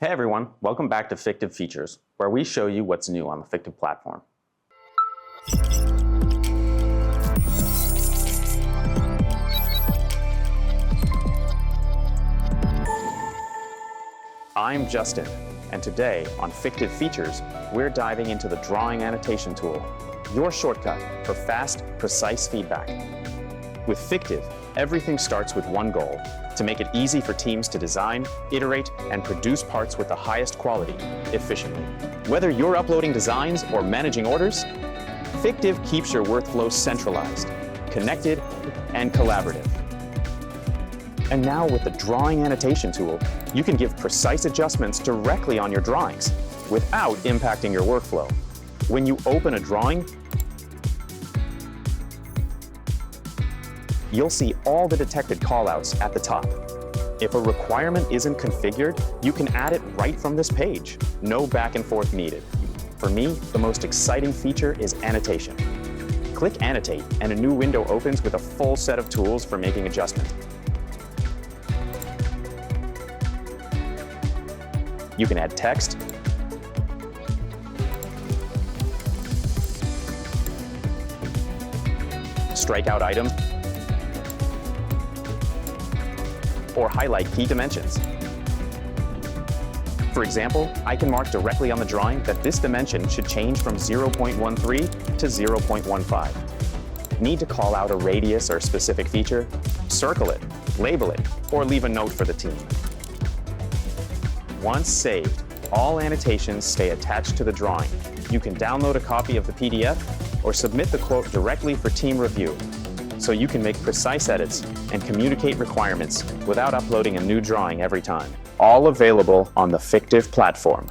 Hey everyone, welcome back to Fictiv Features, where we show you what's new on the Fictiv platform. I'm Justin, and today on Fictiv Features, we're diving into the Drawing Annotation Tool, your shortcut for fast, precise feedback. With Fictiv, everything starts with one goal: to make it easy for teams to design, iterate, and produce parts with the highest quality, efficiently. Whether you're uploading designs or managing orders, Fictiv keeps your workflow centralized, connected, and collaborative. And now with the Drawing Annotation Tool, you can give precise adjustments directly on your drawings without impacting your workflow. When you open a drawing, you'll see all the detected callouts at the top. If a requirement isn't configured, you can add it right from this page. No back and forth needed. For me, the most exciting feature is Annotation. Click Annotate, and a new window opens with a full set of tools for making adjustments. You can add text, strike out items, or highlight key dimensions. For example, I can mark directly on the drawing that this dimension should change from 0.13 to 0.15. Need to call out a radius or specific feature? Circle it, label it, or leave a note for the team. Once saved, all annotations stay attached to the drawing. You can download a copy of the PDF or submit the quote directly for team review, so you can make precise edits and communicate requirements without uploading a new drawing every time. All available on the Fictiv platform.